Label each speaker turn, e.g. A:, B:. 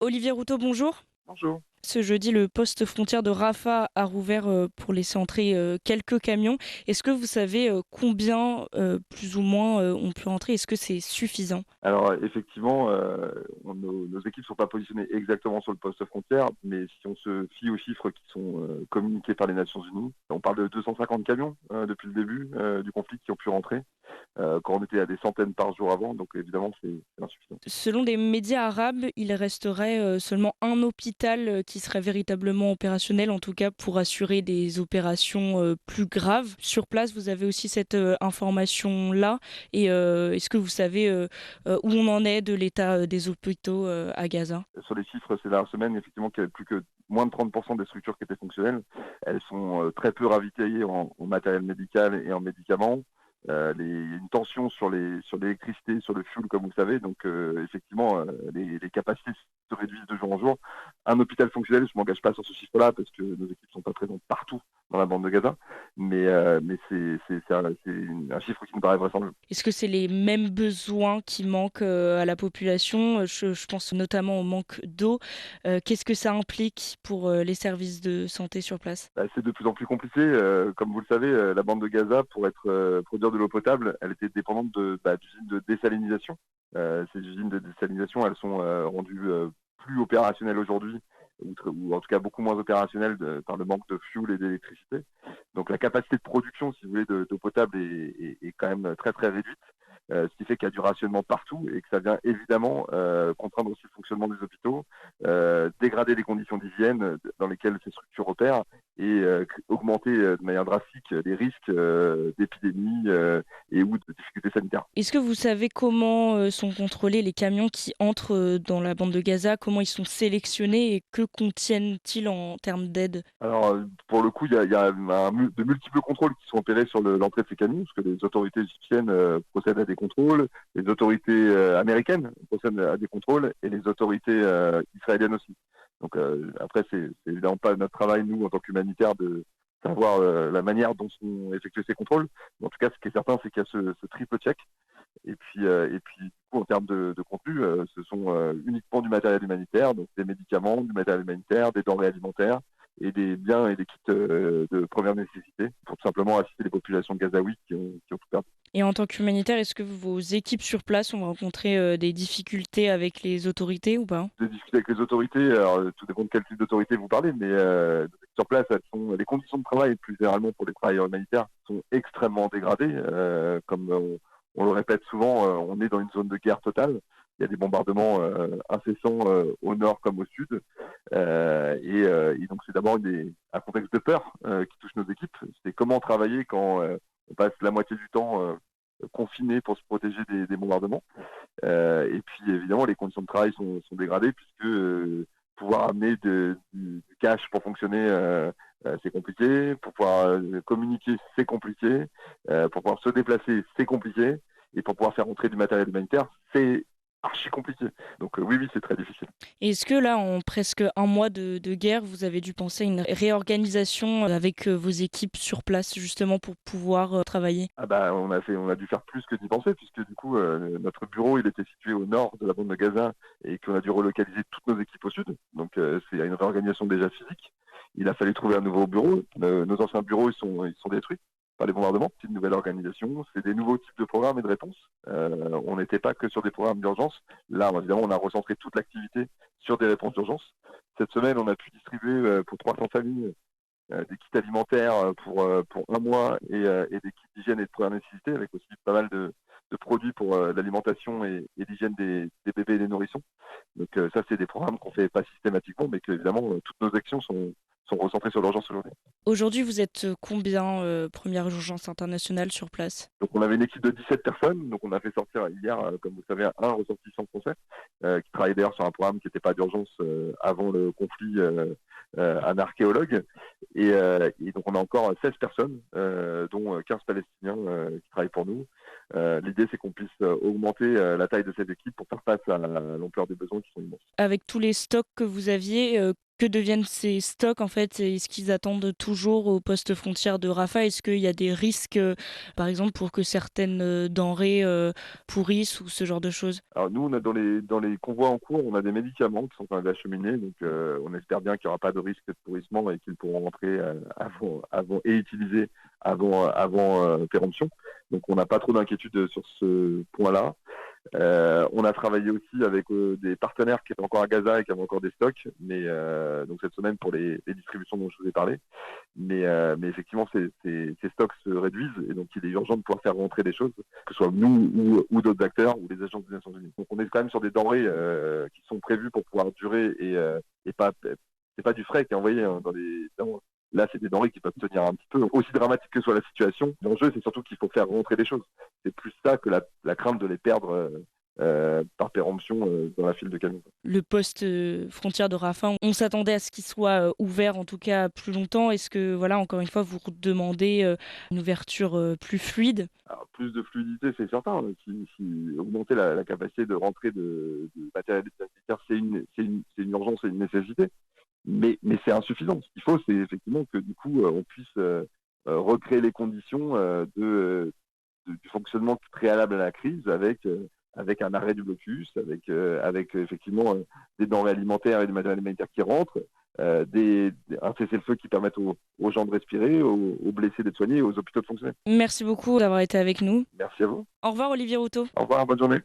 A: Olivier Routot, bonjour.
B: Bonjour.
A: Ce jeudi, le poste frontière de Rafah a rouvert pour laisser entrer quelques camions. Est-ce que vous savez combien, plus ou moins, ont pu entrer? Est-ce que c'est suffisant?
B: Alors effectivement, nos équipes sont pas positionnées exactement sur le poste frontière, mais si on se fie aux chiffres qui sont communiqués par les Nations Unies, on parle de 250 camions depuis le début du conflit qui ont pu rentrer, quand on était à des centaines par jour avant, donc évidemment c'est insuffisant.
A: Selon les médias arabes, il resterait seulement un hôpital qui serait véritablement opérationnel, en tout cas pour assurer des opérations plus graves. Sur place, vous avez aussi cette information-là. Et est-ce que vous savez où on en est de l'état des hôpitaux à Gaza?
B: Sur les chiffres ces dernières semaines, effectivement, qu'il y avait plus que moins de 30% des structures qui étaient fonctionnelles. Elles sont très peu ravitaillées en matériel médical et en médicaments. Il y a une tension sur l'électricité, sur le fuel, comme vous savez. Donc, effectivement, les capacités se réduisent de jour en jour. Un hôpital fonctionnel, je ne m'engage pas sur ce chiffre-là parce que nos équipes ne sont pas présentes partout dans la bande de Gaza. Mais c'est un chiffre qui nous paraît vraisemblable.
A: Est-ce que c'est les mêmes besoins qui manquent à la population? Je pense notamment au manque d'eau. Qu'est-ce que ça implique pour les services de santé sur place?
B: Bah, c'est de plus en plus compliqué. Comme vous le savez, la bande de Gaza, pour produire de l'eau potable, elle était dépendante d'usines de désalinisation. Ces usines de désalinisation, elles sont rendues plus opérationnelles aujourd'hui, ou en tout cas beaucoup moins opérationnelles par le manque de fuel et d'électricité. Donc la capacité de production, si vous voulez, d'eau potable est quand même très très réduite. Ce qui fait qu'il y a du rationnement partout et que ça vient évidemment contraindre aussi le fonctionnement des hôpitaux, dégrader les conditions d'hygiène dans lesquelles ces structures opèrent et augmenter de manière drastique les risques d'épidémie et ou de difficultés sanitaires.
A: Est-ce que vous savez comment sont contrôlés les camions qui entrent dans la bande de Gaza? Comment ils sont sélectionnés et que contiennent-ils en termes d'aide?
B: Alors, pour le coup, il y a de multiples contrôles qui sont opérés sur l'entrée de ces camions, parce que les autorités égyptiennes procèdent à des contrôles, les autorités américaines procèdent à des contrôles, et les autorités israéliennes aussi. Donc, après, c'est évidemment pas notre travail, nous, en tant qu'humanitaires, de savoir la manière dont sont effectués ces contrôles. Mais en tout cas, ce qui est certain, c'est qu'il y a ce triple check. Et puis, du coup, en termes de contenu, ce sont uniquement du matériel humanitaire, donc des médicaments, du matériel humanitaire, des denrées alimentaires et des biens et des kits de première nécessité pour tout simplement assister les populations gazaouites qui ont tout perdu.
A: Et en tant qu'humanitaire, est-ce que vos équipes sur place ont rencontré des difficultés avec les autorités ou pas?
B: De discuter avec les autorités, alors tout dépend de quel type d'autorité vous parlez, mais sur place, les conditions de travail, plus généralement pour les travailleurs humanitaires, sont extrêmement dégradées. Comme on le répète souvent, on est dans une zone de guerre totale. Il y a des bombardements incessants au nord comme au sud. Et donc c'est d'abord un contexte de peur qui touche nos équipes. C'est comment travailler quand on passe la moitié du temps confiné pour se protéger des bombardements. Et puis évidemment, les conditions de travail sont dégradées puisque pouvoir amener du cash pour fonctionner, c'est compliqué. Pour pouvoir communiquer, c'est compliqué. Pour pouvoir se déplacer, c'est compliqué. Et pour pouvoir faire entrer du matériel humanitaire, c'est archi compliqué. Donc oui, oui, c'est très difficile.
A: Et est-ce que là, en presque un mois de guerre, vous avez dû penser à une réorganisation avec vos équipes sur place, justement pour pouvoir travailler?
B: Ah bah, on a dû faire plus que d'y penser puisque du coup, notre bureau, il était situé au nord de la bande de Gaza et qu'on a dû relocaliser toutes nos équipes au sud. Donc c'est une réorganisation déjà physique. Il a fallu trouver un nouveau bureau. Nos anciens bureaux, ils sont détruits par les bombardements. C'est une nouvelle organisation. C'est des nouveaux types de programmes et de réponses. On n'était pas que sur des programmes d'urgence. Là, évidemment, on a recentré toute l'activité sur des réponses d'urgence. Cette semaine, on a pu distribuer pour 300 familles des kits alimentaires pour un mois et des kits d'hygiène et de première nécessité, avec aussi pas mal de produits pour l'alimentation et l'hygiène des bébés et des nourrissons. Donc ça, c'est des programmes qu'on fait pas systématiquement, mais que évidemment, toutes nos actions sont recentrées sur l'urgence aujourd'hui.
A: Aujourd'hui, vous êtes combien première urgence internationale sur place?
B: Donc on avait une équipe de 17 personnes, donc on a fait sortir hier, comme vous savez, un ressortissant français, qui travaillait d'ailleurs sur un programme qui n'était pas d'urgence avant le conflit, un archéologue. Et donc on a encore 16 personnes, dont 15 Palestiniens qui travaillent pour nous. L'idée c'est qu'on puisse augmenter la taille de cette équipe pour faire face à l'ampleur des besoins qui sont immenses.
A: Avec tous les stocks que vous aviez, Que deviennent ces stocks en fait? Est-ce qu'ils attendent toujours au poste frontière de Rafah? Est-ce qu'il y a des risques, par exemple, pour que certaines denrées pourrissent ou ce genre de choses?
B: Alors nous, on a dans les convois en cours, on a des médicaments qui sont quand même acheminés, donc on espère bien qu'il n'y aura pas de risque de pourrissement et qu'ils pourront rentrer avant et utiliser avant péremption. Donc on n'a pas trop d'inquiétude sur ce point-là. On a travaillé aussi avec des partenaires qui étaient encore à Gaza et qui avaient encore des stocks, mais donc cette semaine pour les distributions dont je vous ai parlé. Mais effectivement, ces stocks se réduisent et donc il est urgent de pouvoir faire rentrer des choses, que ce soit nous ou d'autres acteurs ou les agences des Nations Unies. Donc on est quand même sur des denrées qui sont prévues pour pouvoir durer et pas c'est pas du frais qui est envoyé hein, là, c'est des denrées qui peuvent tenir un petit peu. Aussi dramatique que soit la situation, l'enjeu, c'est surtout qu'il faut faire rentrer des choses. C'est plus ça que la crainte de les perdre par péremption dans la file de camions.
A: Le poste frontière de Rafah, on s'attendait à ce qu'il soit ouvert en tout cas plus longtemps. Est-ce que, voilà, encore une fois, vous demandez une ouverture plus fluide?
B: Alors, plus de fluidité, c'est certain. Si augmenter la capacité de rentrée de matériel humanitaire, c'est une urgence et une nécessité, mais c'est insuffisant. Ce qu'il faut, c'est effectivement que du coup, on puisse recréer les conditions du fonctionnement préalable à la crise avec un arrêt du blocus, avec effectivement des denrées alimentaires et du matériel humanitaire qui rentrent, un cessez-le-feu qui permette aux gens de respirer, aux blessés d'être soignés et aux hôpitaux de fonctionner.
A: Merci beaucoup d'avoir été avec nous.
B: Merci à vous.
A: Au revoir Olivier Routot.
B: Au revoir, bonne journée.